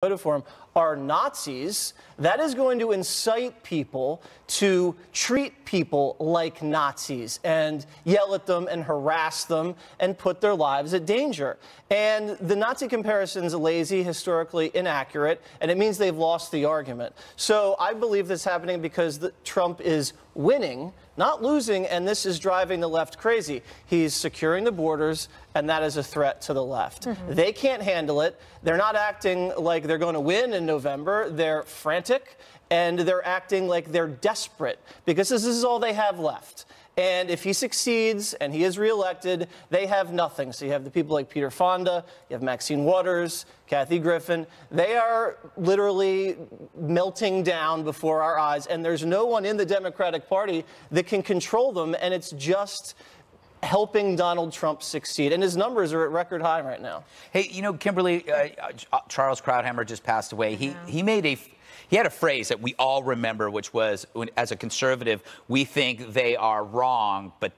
voted for him are Nazis, that is going to incite people to treat people like Nazis and yell at them and harass them and put their lives at danger. And the Nazi comparison is lazy, historically inaccurate, and it means they've lost the argument. So I believe this is happening because Trump is winning, not losing, and this is driving the left crazy. He's securing the borders, and that is a threat to the left. They can't handle it. They're not acting like they're going to win in November. They're frantic, and they're acting like they're desperate because this is all they have left. And if he succeeds and he is reelected, they have nothing. So you have the people like Peter Fonda, you have Maxine Waters, Kathy Griffin. They are literally melting down before our eyes, and there's no one in the Democratic Party that can control them, and it's just helping Donald Trump succeed. And his numbers are at record high right now. Hey, you know, Kimberly, Charles Krauthammer just passed away. He had a phrase that we all remember, which was, as a conservative, we think they are wrong, but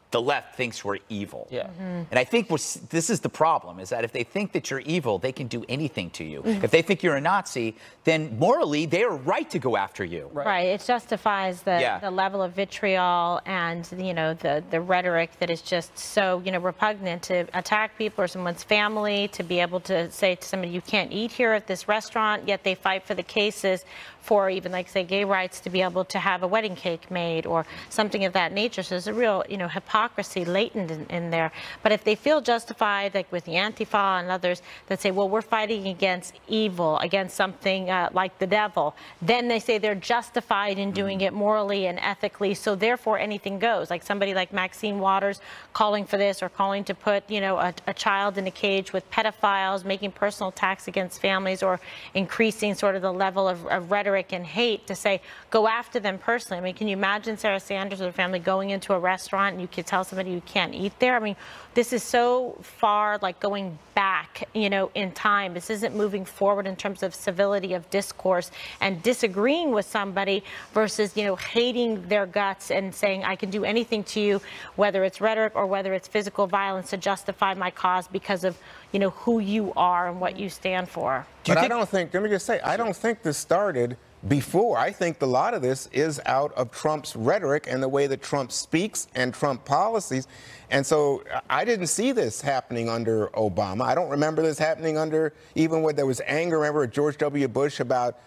the left thinks we're evil. Yeah. And I think this is the problem, is that if they think that you're evil, they can do anything to you. If they think you're a Nazi, then morally, they are right to go after you. Right. It justifies the level of vitriol and, you know, the rhetoric that is just so, you know, repugnant to attack people or someone's family, to be able to say to somebody, you can't eat here at this restaurant, yet they fight for the cases for even, like, say, gay rights to be able to have a wedding cake made or something of that nature. So there's a real, you know, hypocrisy latent in there. But if they feel justified, like with the Antifa and others that say, well, we're fighting against evil, against something like the devil, then they say they're justified in doing it morally and ethically, so therefore anything goes. Like somebody like Maxine Waters calling for this, or calling to put, you know, a child in a cage with pedophiles, making personal attacks against families, or increasing sort of the level of rhetoric and hate to say, go after them personally. I mean, can you imagine Sarah Sanders or her family going into a restaurant and you could tell somebody you can't eat there? I mean, this is so far like going back, you know, in time. This isn't moving forward in terms of civility of discourse and disagreeing with somebody versus, you know, hating their guts and saying, I can do anything to you, whether it's rhetoric or whether it's physical violence, to justify my cause because of, you know, who you are and what you stand for. But I don't think, let me just say, I don't think this started before. I think a lot of this is out of Trump's rhetoric and the way that Trump speaks and Trump policies. And so I didn't see this happening under Obama. I don't remember this happening under, even when there was anger, remember George W. Bush about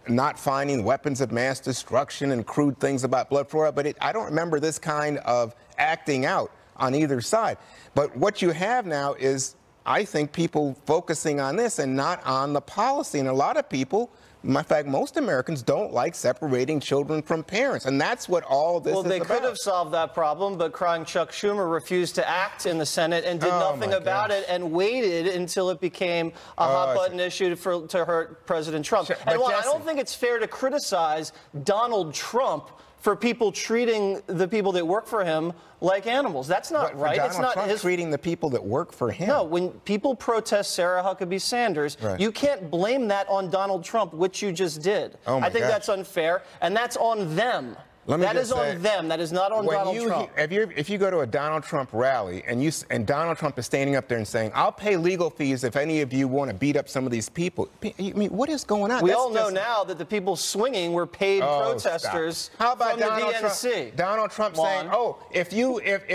not finding weapons of mass destruction and crude things about blood flow. But I don't remember this kind of acting out on either side. But what you have now is, I think, people focusing on this and not on the policy. And a lot of people, in fact, most Americans don't like separating children from parents, and that's what all this is about. Well, they could have solved that problem, but crying Chuck Schumer refused to act in the Senate and did nothing about it, and waited until it became a hot-button issue to hurt President Trump. And while I don't think it's fair to criticize Donald Trump for people treating the people that work for him like animals. That's not right. It's not Trump treating the people that work for him. No, when people protest Sarah Huckabee Sanders, you can't blame that on Donald Trump, which you just did. I think that's unfair, and that's on them. That is on them. That is not on Donald Trump. If you go to a Donald Trump rally and Donald Trump is standing up there and saying, I'll pay legal fees if any of you want to beat up some of these people. I mean, what is going on? We all know now that the people swinging were paid protesters How about from the DNC. Donald Trump saying, oh, if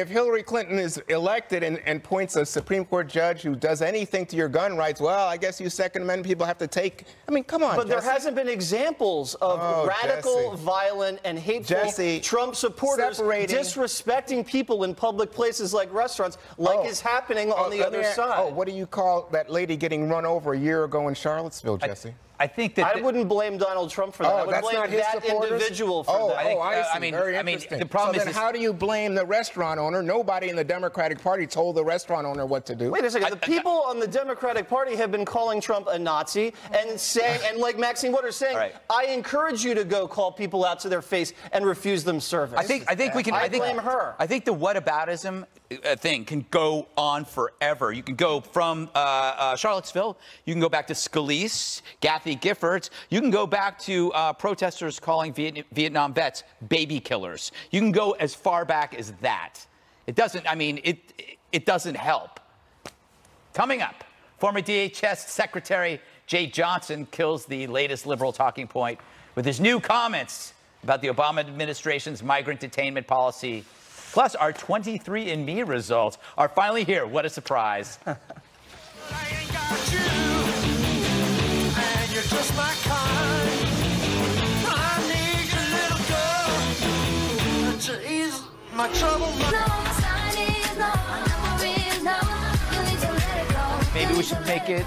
Hillary Clinton is elected and points a Supreme Court judge who does anything to your gun rights, well, I guess you Second Amendment people have to take. I mean, come on, But there hasn't been examples of radical, violent, and hateful Trump supporters disrespecting people in public places like restaurants, like is happening on the other side. Oh, what do you call that lady getting run over a year ago in Charlottesville, Jesse? I think that I wouldn't blame Donald Trump for that. I would blame that individual for that. I see. Very interesting. The problem is, how do you blame the restaurant owner? Nobody in the Democratic Party told the restaurant owner what to do. Wait a second. The people on the Democratic Party have been calling Trump a Nazi and saying, and like Maxine Waters saying, I encourage you to go call people out to their face and refuse them service. I think we can. I blame her. I think the whataboutism thing can go on forever. You can go from Charlottesville. You can go back to Scalise, Kathy Giffords. You can go back to protesters calling Vietnam vets baby killers. You can go as far back as that. It doesn't. I mean, it doesn't help. Coming up, former DHS Secretary Jay Johnson kills the latest liberal talking point with his new comments about the Obama administration's migrant detainment policy. Plus, our 23andMe results are finally here. What a surprise. I ain't got you, and you're just my kind. I need a little girl to ease my trouble. Maybe we should make it.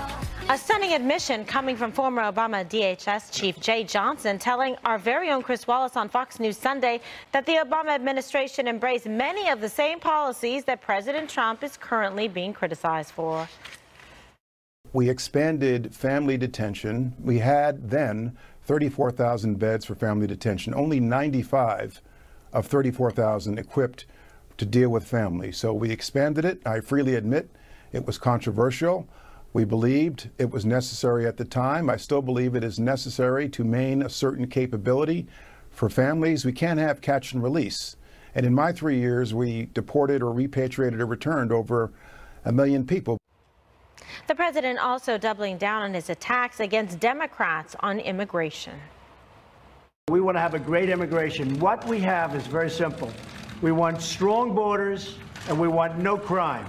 A stunning admission coming from former Obama DHS Chief Jay Johnson, telling our very own Chris Wallace on Fox News Sunday that the Obama administration embraced many of the same policies that President Trump is currently being criticized for. We expanded family detention. We had then 34,000 beds for family detention, only 95 of 34,000 equipped to deal with families. So we expanded it. I freely admit it was controversial. We believed it was necessary at the time. I still believe it is necessary to maintain a certain capability for families. We can't have catch and release. And in my 3 years, we deported or repatriated or returned over 1 million people. The president also doubling down on his attacks against Democrats on immigration. We want to have a great immigration. What we have is very simple. We want strong borders and we want no crime.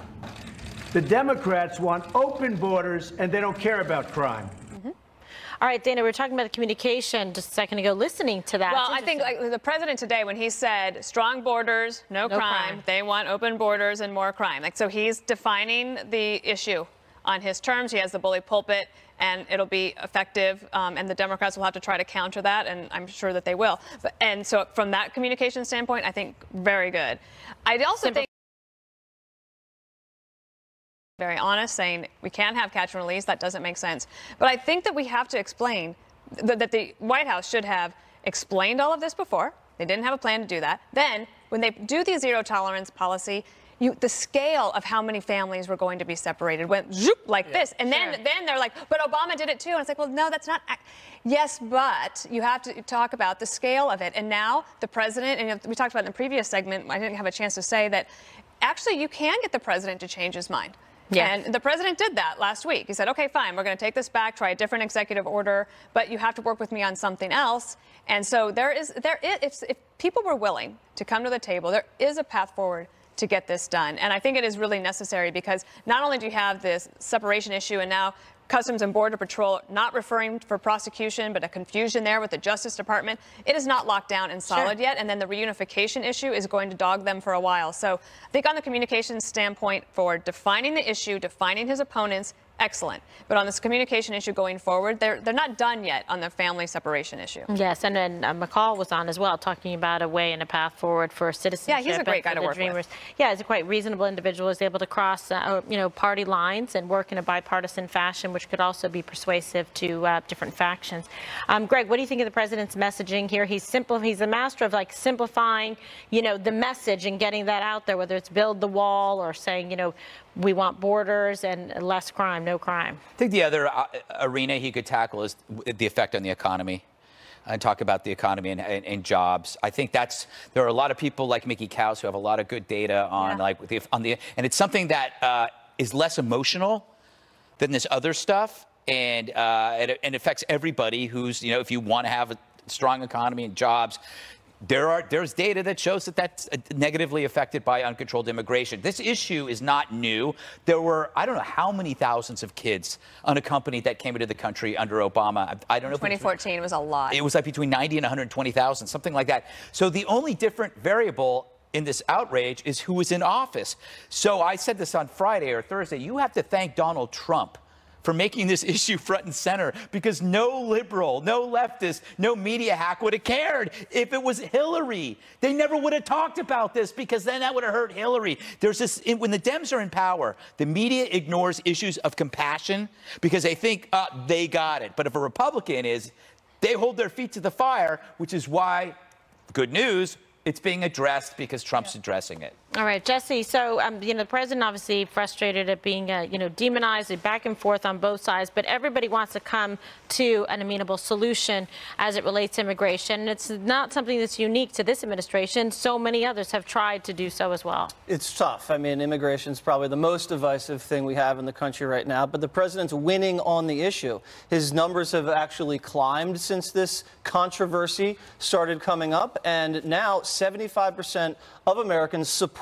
The Democrats want open borders, and they don't care about crime. All right, Dana, we were talking about the communication just a second ago, listening to that. Well, I think like the president today, when he said strong borders, no crime, they want open borders and more crime. Like, so he's defining the issue on his terms. He has the bully pulpit, and it'll be effective, and the Democrats will have to try to counter that, and I'm sure that they will. And so from that communication standpoint, I think very good. I also think very honest, saying we can't have catch and release. That doesn't make sense. But I think that we have to explain that the White House should have explained all of this before. They didn't have a plan to do that. Then, when they do the zero tolerance policy, the scale of how many families were going to be separated went zoop like this. And then they're like, but Obama did it too. And it's like, well, no, that's not. Yes, but you have to talk about the scale of it. And now the president, and we talked about in the previous segment, I didn't have a chance to say that actually you can get the president to change his mind. Yes. And the president did that last week. He said, okay, fine, we're going to take this back, try a different executive order, but you have to work with me on something else. And so if people were willing to come to the table, there is a path forward to get this done. And I think it is really necessary because not only do you have this separation issue and now Customs and Border Patrol not referring for prosecution, but a confusion there with the Justice Department. It is not locked down and solid yet, and then the reunification issue is going to dog them for a while. So I think on the communications standpoint for defining the issue, defining his opponents, excellent. But on this communication issue going forward, they're not done yet on the family separation issue. Yes, and then McCall was on as well, talking about a way and a path forward for citizenship. Yeah, he's a great guy to work with. Yeah, he's a quite reasonable individual. He's able to cross, party lines and work in a bipartisan fashion, which could also be persuasive to different factions. Greg, what do you think of the president's messaging here? He's a master of like simplifying, the message and getting that out there, whether it's build the wall or saying, we want borders and less crime, no crime. I think the other arena he could tackle is the effect on the economy and talk about the economy and jobs. I think there are a lot of people like Mickey Kaus who have a lot of good data on and it's something that is less emotional than this other stuff, and it affects everybody who's, if you want to have a strong economy and jobs. There's data that shows that that's negatively affected by uncontrolled immigration. This issue is not new. There were, I don't know how many thousands of kids unaccompanied that came into the country under Obama. I don't know. 2014 was a lot. It was like between 90 and 120,000, something like that. So the only different variable in this outrage is who was in office. So I said this on Friday or Thursday. You have to thank Donald Trump for making this issue front and center, because no liberal, no leftist, no media hack would have cared if it was Hillary. They never would have talked about this, because then that would have hurt Hillary. There's this, when the Dems are in power, the media ignores issues of compassion because they think they got it. But if a Republican is, they hold their feet to the fire, which is why, good news, it's being addressed because Trump's addressing it. All right, Jesse. So, the president obviously frustrated at being, demonized, back and forth on both sides. But everybody wants to come to an amenable solution as it relates to immigration. And it's not something that's unique to this administration. So many others have tried to do so as well. It's tough. I mean, immigration is probably the most divisive thing we have in the country right now. But the president's winning on the issue. His numbers have actually climbed since this controversy started coming up. And now 75% of Americans support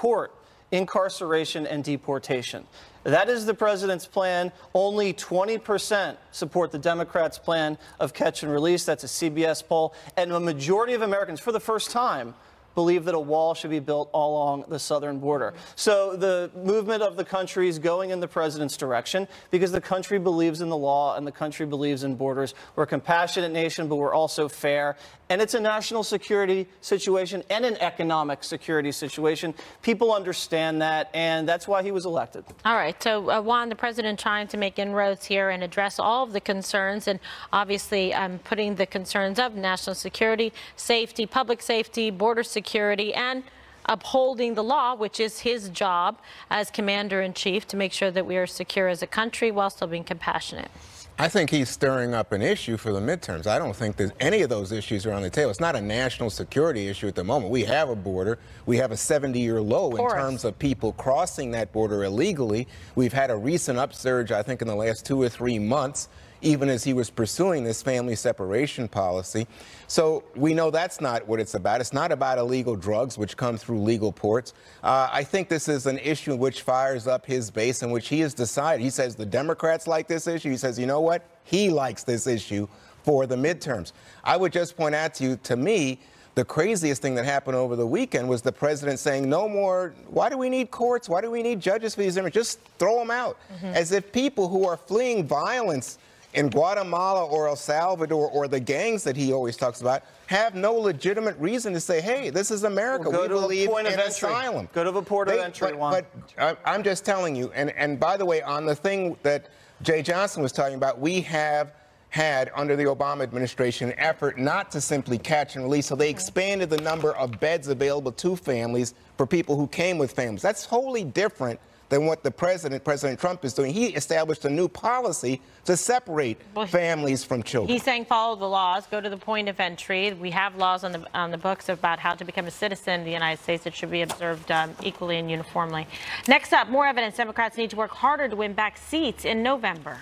incarceration and deportation. That is the president's plan. Only 20% support the Democrats' plan of catch and release. That's a CBS poll. And a majority of Americans, for the first time, believe that a wall should be built all along the southern border. So the movement of the country is going in the president's direction because the country believes in the law and the country believes in borders. We're a compassionate nation, but we're also fair. And it's a national security situation and an economic security situation. People understand that, and that's why he was elected. All right. So, Juan, the president trying to make inroads here and address all of the concerns, and obviously putting the concerns of national security, safety, public safety, border security, and upholding the law, which is his job as commander-in-chief, to make sure that we are secure as a country while still being compassionate. I think he's stirring up an issue for the midterms. I don't think that any of those issues are on the table. It's not a national security issue at the moment. We have a border. We have a 70-year low in terms of people crossing that border illegally. We've had a recent upsurge, I think, in the last 2 or 3 months, even as he was pursuing this family separation policy. So we know that's not what it's about. It's not about illegal drugs, which come through legal ports. I think this is an issue which fires up his base, in which he has decided. He says the Democrats like this issue. He says, you know what? He likes this issue for the midterms. I would just point out to you, to me, the craziest thing that happened over the weekend was the president saying, no more, why do we need courts? Why do we need judges for these immigrants? Just throw them out. As if people who are fleeing violence in Guatemala or El Salvador or the gangs that he always talks about have no legitimate reason to say, hey, this is America. Well, we believe in asylum. Go to the port of entry, Juan. But I'm just telling you, and by the way, on the thing that Jay Johnson was talking about, we have had under the Obama administration an effort not to simply catch and release. So they expanded the number of beds available to families for people who came with families. That's wholly different than what the President Trump is doing. He established a new policy to separate families from children. He's saying follow the laws, go to the point of entry. We have laws on the books about how to become a citizen of the United States that should be observed equally and uniformly. Next up, more evidence Democrats need to work harder to win back seats in November.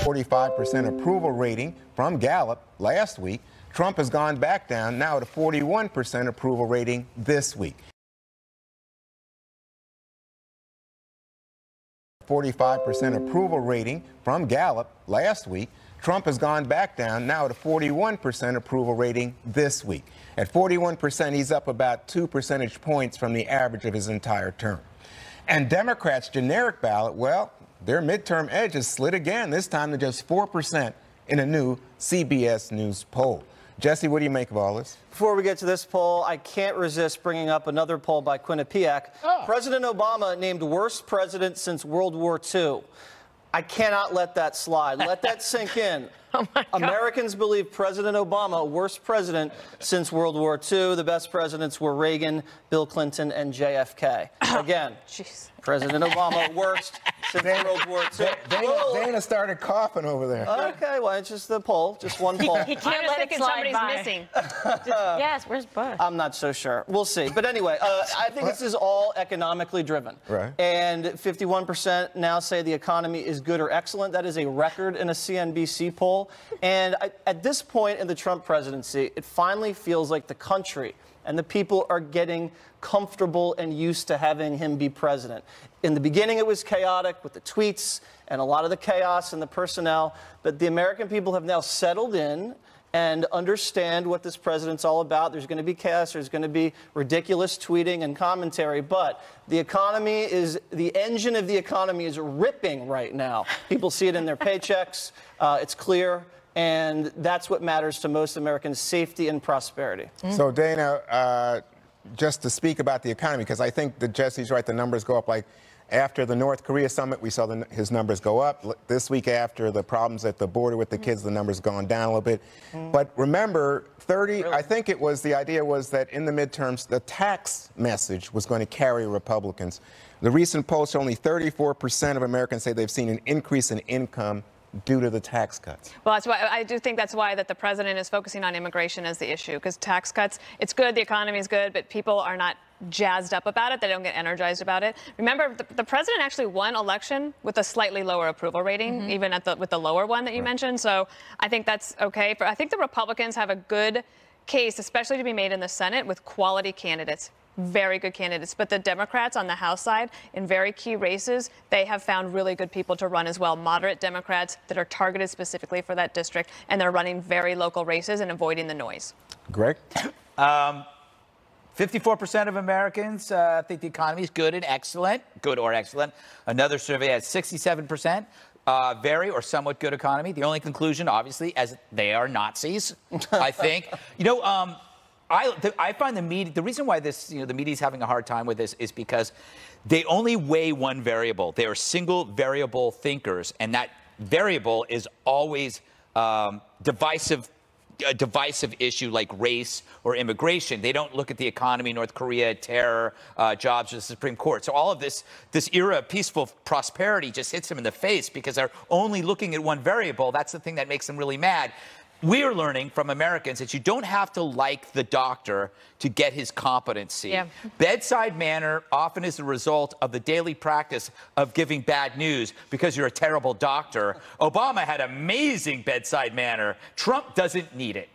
45% approval rating from Gallup last week. Trump has gone back down now to 41% approval rating this week. 45% approval rating from Gallup last week. Trump has gone back down now to 41% approval rating this week. At 41%, he's up about 2 percentage points from the average of his entire term. And Democrats' generic ballot, well, their midterm edge has slid again, this time to just 4% in a new CBS News poll. Jesse, what do you make of all this? Before we get to this poll, I can't resist bringing up another poll by Quinnipiac. President Obama named worst president since World War II. I cannot let that slide. Let that sink in. Oh my God. Americans believe President Obama, worst president since World War II. The best presidents were Reagan, Bill Clinton, and JFK. Again, President Obama, worst since World War II. Dana started coughing over there. Okay, well, it's just the poll, just one poll. He can't let it slide by. Missing. Yes, where's Bush? I'm not so sure. We'll see. But anyway, I think this is all economically driven. Right. And 51% now say the economy is good or excellent. That is a record in a CNBC poll. And at this point in the Trump presidency, it finally feels like the country and the people are getting comfortable and used to having him be president. In the beginning, it was chaotic with the tweets and a lot of the chaos and the personnel. But the American people have now settled in and understand what this president's all about. There's going to be chaos. There's going to be ridiculous tweeting and commentary. But the economy is, the engine of the economy is ripping right now. People see it in their paychecks. It's clear. And that's what matters to most Americans, safety and prosperity. So, Dana, just to speak about the economy, because I think that Jesse's right, the numbers go up like After the North Korea summit, we saw his numbers go up. This week, after the problems at the border with the kids, the numbers gone down a little bit. But remember, I think it was, the idea was that in the midterms, the tax message was going to carry Republicans. The recent polls show only 34% of Americans say they've seen an increase in income due to the tax cuts. Well, that's why I do think that's why that the president is focusing on immigration as the issue, because tax cuts, it's good, the economy is good, but people are not jazzed up about it. They don't get energized about it. Remember, the president actually won election with a slightly lower approval rating, even with the lower one that you mentioned. So I think that's okay. I think the Republicans have a good case, especially to be made in the Senate, with quality candidates. Very good candidates. But the Democrats on the House side, in very key races, they have found really good people to run as well. Moderate Democrats that are targeted specifically for that district, and they're running very local races and avoiding the noise. Greg? 54% of Americans think the economy is good and excellent, good or excellent. Another survey has 67%. Very or somewhat good economy. The only conclusion, obviously, as they are Nazis, I think. You know, I find the media, the reason why this, the media is having a hard time with this is because they only weigh one variable. They are single variable thinkers, and that variable is always a divisive issue like race or immigration. They don't look at the economy, North Korea, terror, jobs, or the Supreme Court. So all of this era of peaceful prosperity just hits them in the face because they're only looking at one variable. That's the thing that makes them really mad. We are learning from Americans that you don't have to like the doctor to get his competency. Yeah. Bedside manner often is the result of the daily practice of giving bad news because you're a terrible doctor. Obama had amazing bedside manner. Trump doesn't need it.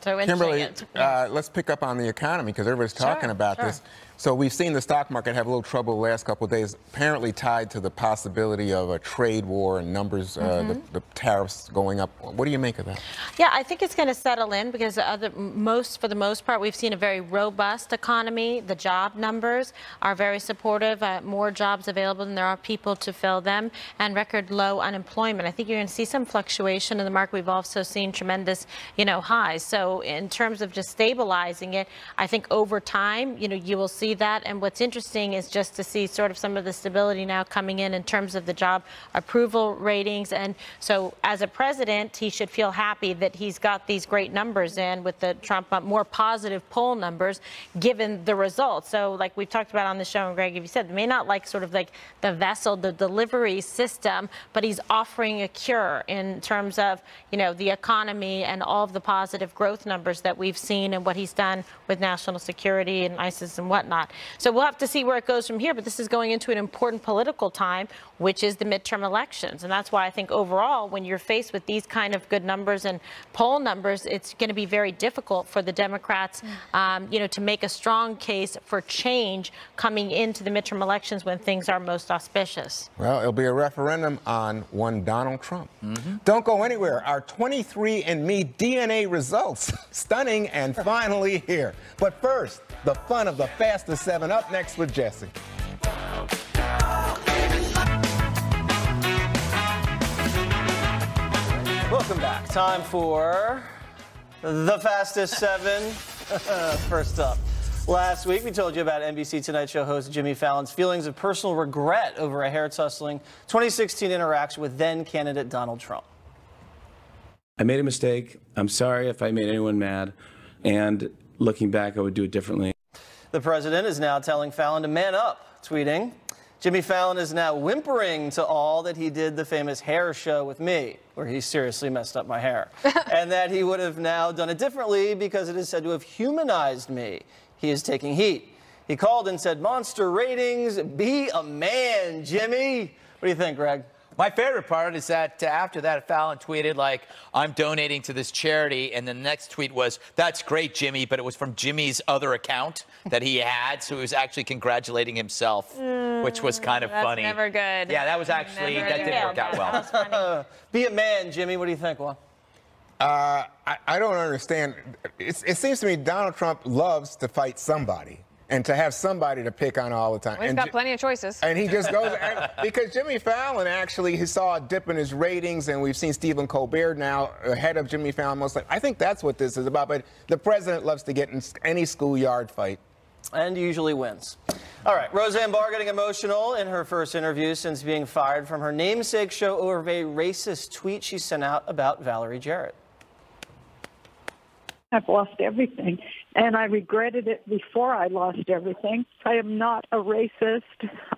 So Kimberly, let's pick up on the economy because everybody's talking about this. So we've seen the stock market have a little trouble the last couple of days, apparently tied to the possibility of a trade war and numbers, the tariffs going up. What do you make of that? Yeah, I think it's going to settle in because for the most part, we've seen a very robust economy. The job numbers are very supportive. More jobs available than there are people to fill them, and record low unemployment. I think you're going to see some fluctuation in the market. We've also seen tremendous, highs. So in terms of just stabilizing it, I think over time, you will see that. And what's interesting is just to see sort of some of the stability now coming in terms of the job approval ratings. And so as a president, he should feel happy that he's got these great numbers in with the Trump more positive poll numbers given the results. So like we've talked about on the show, and Greg, if you said, they may not like sort of like the vessel, the delivery system, but he's offering a cure in terms of, the economy and all of the positive growth numbers that we've seen and what he's done with national security and ISIS and whatnot. So we'll have to see where it goes from here, but this is going into an important political time, which is the midterm elections. And that's why I think overall, when you're faced with these kind of good numbers and poll numbers, it's going to be very difficult for the Democrats, to make a strong case for change coming into the midterm elections when things are most auspicious. Well, it'll be a referendum on one Donald Trump. Don't go anywhere. Our 23andMe DNA results, stunning and finally here. But first, the fun of the fastest 7 up next with Jesse. Welcome back. Time for the fastest 7. First up. Last week, we told you about NBC Tonight Show host Jimmy Fallon's feelings of personal regret over a hair-tussling 2016 interaction with then-candidate Donald Trump. I made a mistake. I'm sorry if I made anyone mad. And looking back, I would do it differently. The president is now telling Fallon to man up, tweeting, Jimmy Fallon is now whimpering to all that he did the famous hair show with me, where he seriously messed up my hair, and that he would have now done it differently because it is said to have humanized me. He is taking heat. He called and said, monster ratings, be a man, Jimmy. What do you think, Greg? My favorite part is that after that, Fallon tweeted, like, I'm donating to this charity. And the next tweet was, that's great, Jimmy. But it was from Jimmy's other account that he had. So he was actually congratulating himself, which was kind of funny. That's never good. Yeah, that was actually, that didn't work out well. Be a man, Jimmy. What do you think, Juan? I don't understand. It seems to me Donald Trump loves to fight somebody. And to have somebody to pick on all the time. Well, he's got plenty of choices. And he just goes, because Jimmy Fallon actually, he saw a dip in his ratings, and we've seen Stephen Colbert now ahead of Jimmy Fallon most likely. I think that's what this is about. But the president loves to get in any schoolyard fight. And usually wins. All right, Roseanne Barr getting emotional in her first interview since being fired from her namesake show over a racist tweet she sent out about Valerie Jarrett. I've lost everything, and I regretted it before I lost everything. I am not a racist.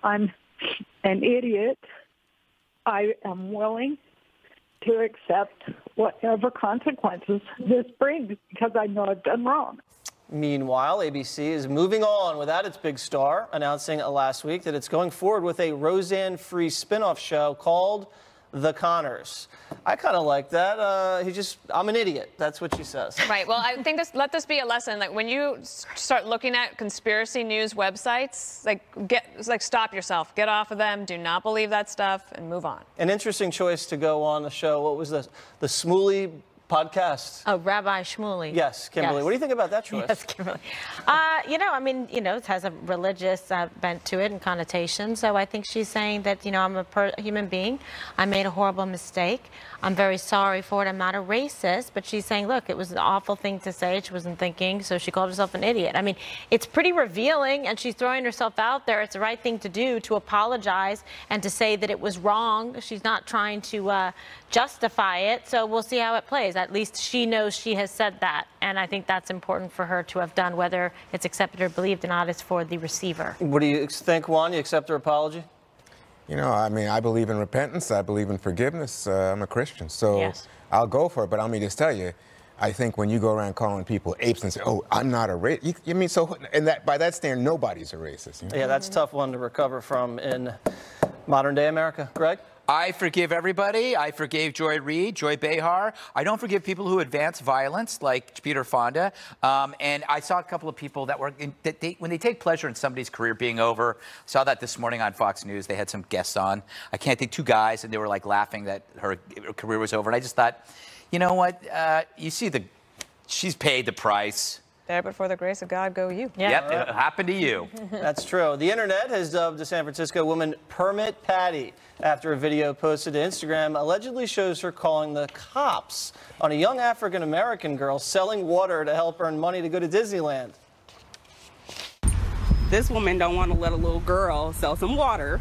I'm an idiot. I am willing to accept whatever consequences this brings because I know I've done wrong. Meanwhile, ABC is moving on without its big star, announcing last week that it's going forward with a Roseanne-free spin-off show called The Conners. I kind of like that. I'm an idiot. That's what she says. Right. Well, I think let this be a lesson. Like when you start looking at conspiracy news websites, stop yourself. Get off of them. Do not believe that stuff and move on. An interesting choice to go on the show. What was this? The Shmuley podcast. Oh, Rabbi Shmuley. Yes, Kimberly. Yes. What do you think about that choice? Yes, Kimberly. It has a religious bent to it and connotation. So I think she's saying that, I'm a human being. I made a horrible mistake. I'm very sorry for it. I'm not a racist. But she's saying, look, it was an awful thing to say. She wasn't thinking, so she called herself an idiot. I mean, it's pretty revealing, and she's throwing herself out there. It's the right thing to do, to apologize and to say that it was wrong. She's not trying to justify it. So we'll see how it plays. At least she knows she has said that. And I think that's important for her to have done. Whether it's accepted or believed or not is for the receiver. What do you think, Juan? You accept her apology? I believe in repentance. I believe in forgiveness. I'm a Christian, so yes. I'll go for it. But let me just tell you, I think when you go around calling people apes and say, "Oh, I'm not a racist," by that standard, nobody's a racist. Yeah, that's a tough one to recover from in modern day America. Greg? I forgive everybody. I forgave Joy Reid, Joy Behar. I don't forgive people who advance violence, like Peter Fonda. And I saw a couple of people that were, when they take pleasure in somebody's career being over. Saw that this morning on Fox News. They had some guests on. I can't think, two guys, and they were like laughing that her career was over. And I just thought, you know what? She's paid the price. There, but for the grace of God, go you. Yeah. Yep, it happened to you. That's true. The internet has dubbed the San Francisco woman Permit Patty after a video posted to Instagram allegedly shows her calling the cops on a young African-American girl selling water to help earn money to go to Disneyland. This woman don't want to let a little girl sell some water.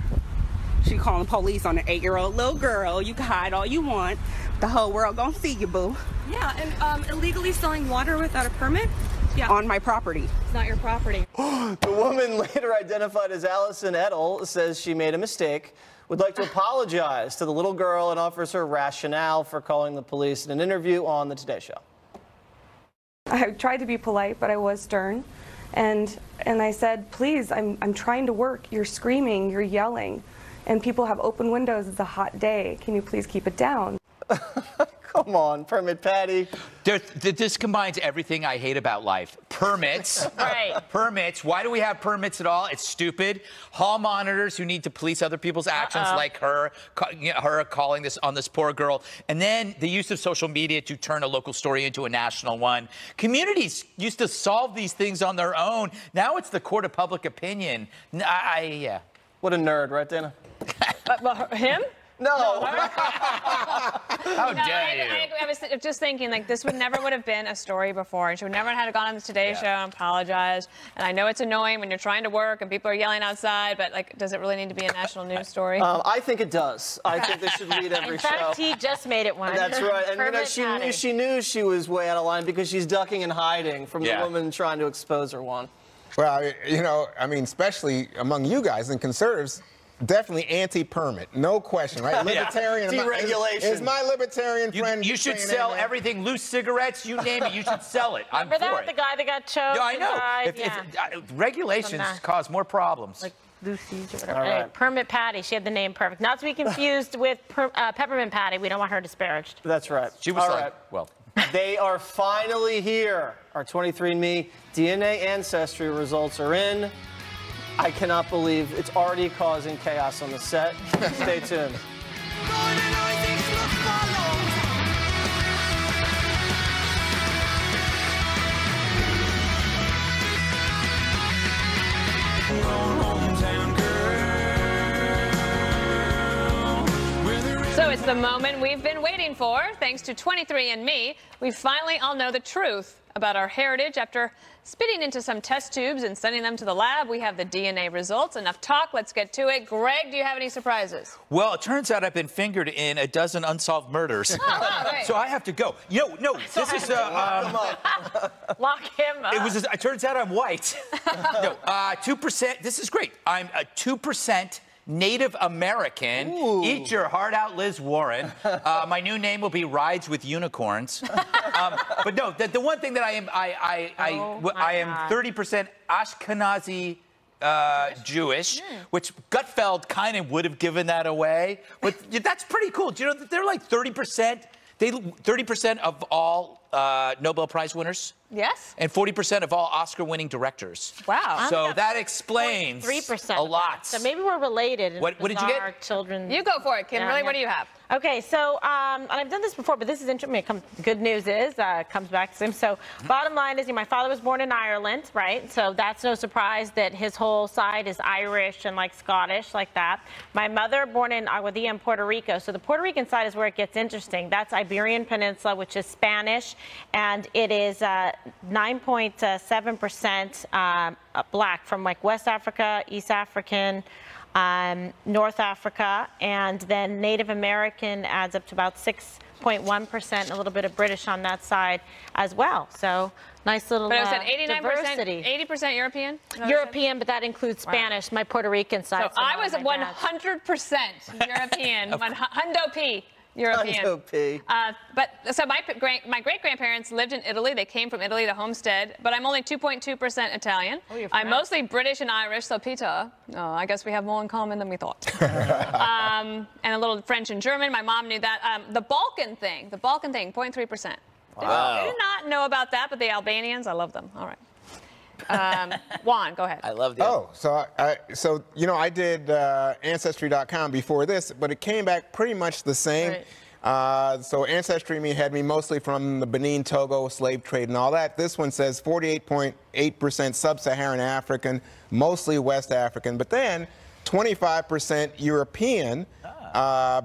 She calling the police on an 8-year-old little girl. You can hide all you want. The whole world gonna see you, boo. Yeah, and illegally selling water without a permit? Yeah. On my property. It's not your property. The woman, later identified as Allison Edel, says she made a mistake, would like to apologize to the little girl, and offers her rationale for calling the police in an interview on the Today Show. I tried to be polite, but I was stern. And I said, please, I'm trying to work. You're screaming, you're yelling. And people have open windows. It's a hot day. Can you please keep it down? Come on, Permit Patty. This combines everything I hate about life. Permits. Right. Permits. Why do we have permits at all? It's stupid. Hall monitors who need to police other people's actions, like her calling this on this poor girl. And then the use of social media to turn a local story into a national one. Communities used to solve these things on their own. Now it's the court of public opinion. Yeah. What a nerd, right, Dana? Him? No. How dare you? I was just thinking, this would have been a story before, and she would never have gone on the Today Show and apologized. And I know it's annoying when you're trying to work and people are yelling outside, but does it really need to be a national news story? I think it does. I think they should read every show. In fact, he just made it one. That's right. And she knew she was way out of line because she's ducking and hiding from the woman trying to expose her one. Well, especially among you guys and conservatives, definitely anti-permit, no question, right? Libertarian. Deregulation. Is my libertarian friend. You should sell everything, loose cigarettes, you name it, you should sell it. I'm Remember for that? it. The guy that got choked? No, I know. Regulations cause more problems. Like Lucy's or whatever. All right. Permit Patty. She had the name perfect. Not to be confused with Peppermint Patty. We don't want her disparaged. That's right. She was All right. They are finally here. Our 23andMe DNA ancestry results are in. I cannot believe it's already causing chaos on the set. Stay tuned. So it's the moment we've been waiting for. Thanks to 23andMe, we finally all know the truth about our heritage after spitting into some test tubes and sending them to the lab. We have the DNA results. Enough talk. Let's get to it. Greg, do you have any surprises? Well, it turns out I've been fingered in a dozen unsolved murders. So I have to go. No, this is... Lock him up. It turns out I'm white. No, 2%. This is great. I'm a 2% Native American. Ooh. Eat your heart out, Liz Warren. My new name will be Rides with Unicorns. But no, the one thing that I am 30% Ashkenazi Jewish, which Gutfeld kind of would have given that away. But that's pretty cool. Do you know that they're like 30%? 30% of all Nobel Prize winners. Yes. And 40% of all Oscar-winning directors. Wow. So that explains 3% a lot. So maybe we're related. What did you get? Children. You go for it, Kimberly. What do you have? Okay, so and I've done this before, but this is interesting. Good news is comes back to him. So bottom line is, my father was born in Ireland, right? So that's no surprise that his whole side is Irish and like Scottish, like that. My mother born in Aguadilla in Puerto Rico. So the Puerto Rican side is where it gets interesting. That's Iberian Peninsula, which is Spanish, and it is 9.7% black from like West Africa, East African, North Africa, and then Native American adds up to about 6.1%, a little bit of British on that side as well. So nice little But it was at 89%, diversity. 80% European? European, but that includes Spanish, my Puerto Rican side. So I was 100% European, hundo P. European. But so my great-grandparents lived in Italy. They came from Italy to Homestead, but I'm only 2.2% Italian. I'm mostly British and Irish, so Peter. Oh, I guess we have more in common than we thought. And a little French and German. My mom knew that. The Balkan thing, 0.3%. Wow. I did not know about that, but the Albanians, I love them. All right. Juan, go ahead. I love the. Oh, so I did Ancestry.com before this, but it came back pretty much the same. Right. So Ancestry had me mostly from the Benin, Togo, slave trade and all that. This one says 48.8% sub-Saharan African, mostly West African, but then 25% European.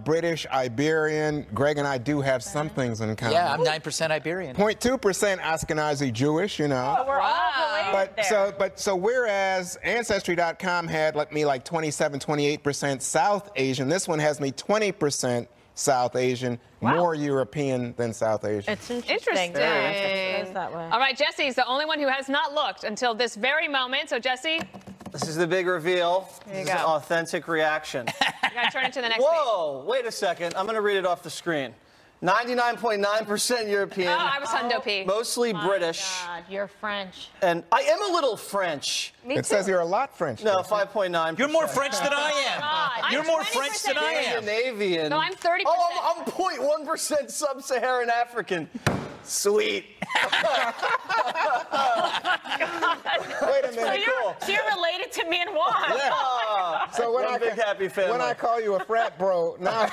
British, Iberian. Greg and I do have some things in common. Yeah, I'm 9% Iberian. 0.2% Ashkenazi Jewish, you know. Oh, we're all related there. So whereas Ancestry.com had me like 27, 28% South Asian, this one has me 20% South Asian, more European than South Asian. It's interesting. That way. All right, Jesse's the only one who has not looked until this very moment. So, Jesse. This is the big reveal. This is an authentic reaction. You got to turn it to the next Whoa, wait a second. I'm going to read it off the screen. 99.9% European. Oh, I was hundo P. Mostly British. God, you're French. And I am a little French. Me too. It says you're a lot French. No, 5.9%. You're more French than I am. You're more French than I am. Scandinavian. No, I'm 30%. Oh, I'm 0.1% sub-Saharan African. Sweet. Wait a minute. So you're related to me and Juan. Yeah. So when big happy family. When I call you a frat bro, now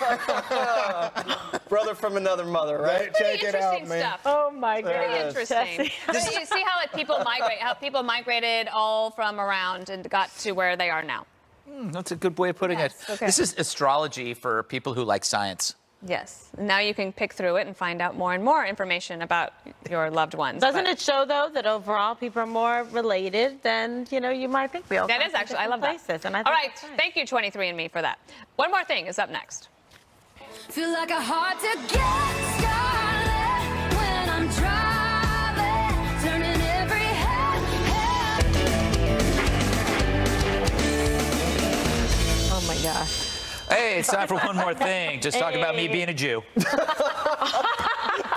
brother from another mother, right? Check it out, man. Stuff. Oh my God. Very interesting. You see how people migrate, how people migrated all from around and got to where they are now. That's a good way of putting it. Okay. This is astrology for people who like science. Yes. Now you can pick through it and find out more and more information about your loved ones. Doesn't it show, though, that overall people are more related than, you might think we all That is actually, I love that. And I think all right. Thank you, 23andMe, for that. One more thing is up next. Feel like a hard to get started when I'm driving, turning every head. Oh, my gosh. Hey, it's time for one more thing. Just talk about me being a Jew.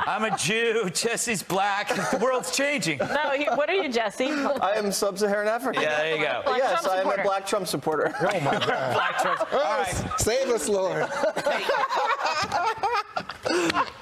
I'm a Jew. Jesse's black. The world's changing. No, what are you, Jesse? I am sub-Saharan African. Yeah, there you go. Yes, I am a black Trump supporter. Oh, my God. Black Trump. All right. Save us, Lord.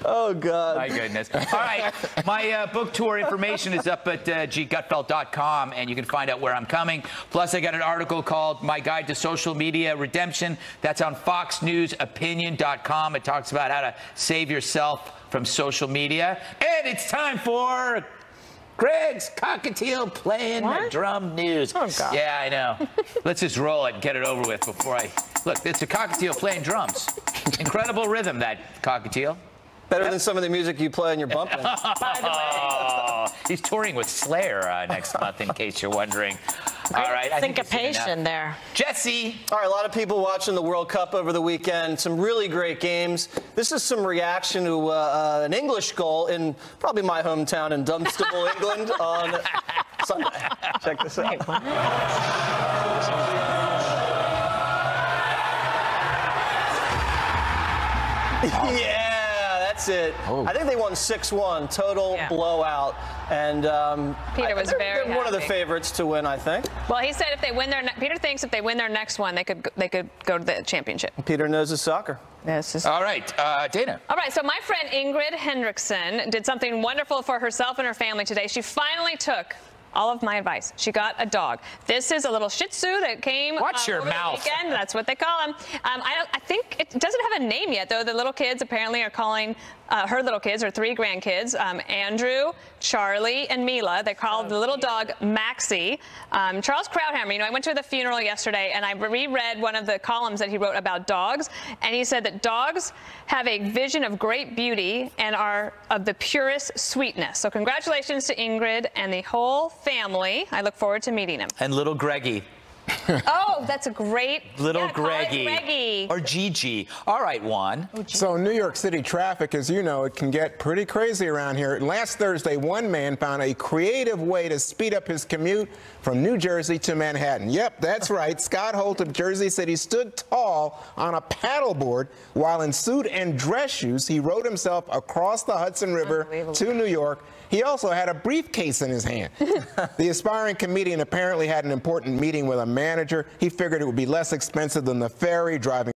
Oh, God. My goodness. All right. My book tour information is up at gutfeld.com, and you can find out where I'm coming. Plus, I got an article called My Guide to Social Media Redemption. That's on foxnewsopinion.com. It talks about how to save yourself from social media. And it's time for Greg's Cockatiel playing the drum news. Oh, God. Yeah, I know. Let's just roll it and get it over with before I... Look, it's a cockatiel playing drums. Incredible rhythm, that cockatiel. Better than some of the music you play on your bump. Oh, He's touring with Slayer next month, in case you're wondering. All right. Syncopation there. Jesse. All right, a lot of people watching the World Cup over the weekend. Some really great games. This is some reaction to an English goal in probably my hometown in Dunstable, England on Sunday. Check this out. Yeah, that's it. Oh. I think they won 6-1, total blowout. And Peter was very they're one of the happy. favorites to win, I think. Well, he said if they win their Peter thinks if they win their next one, they could go to the championship. Peter knows his soccer. Yes. All right, Dana. All right, so my friend Ingrid Hendrickson did something wonderful for herself and her family today. She finally took all of my advice. She got a dog. This is a little Shih Tzu that came Watch your over the mouth. weekend. That's what they call him. I think it doesn't have a name yet, though. The little kids apparently are calling her little kids, her 3 grandkids, Andrew, Charlie, and Mila. They called the little dog Maxie. Charles Krauthammer, I went to the funeral yesterday, and I reread one of the columns that he wrote about dogs, and he said that dogs have a vision of great beauty and are of the purest sweetness. So congratulations to Ingrid and the whole family. I look forward to meeting him. And little Greggy. Oh, that's a great Little call it Greggy. Greggy. Or Gigi. All right, Juan. So New York City traffic, as you know, it can get pretty crazy around here. Last Thursday, one man found a creative way to speed up his commute from New Jersey to Manhattan. Yep, that's right. Scott Holt of Jersey City stood tall on a paddleboard while in suit and dress shoes, he rode himself across the Hudson River to New York. He also had a briefcase in his hand. The aspiring comedian apparently had an important meeting with a manager. He figured it would be less expensive than the ferry driving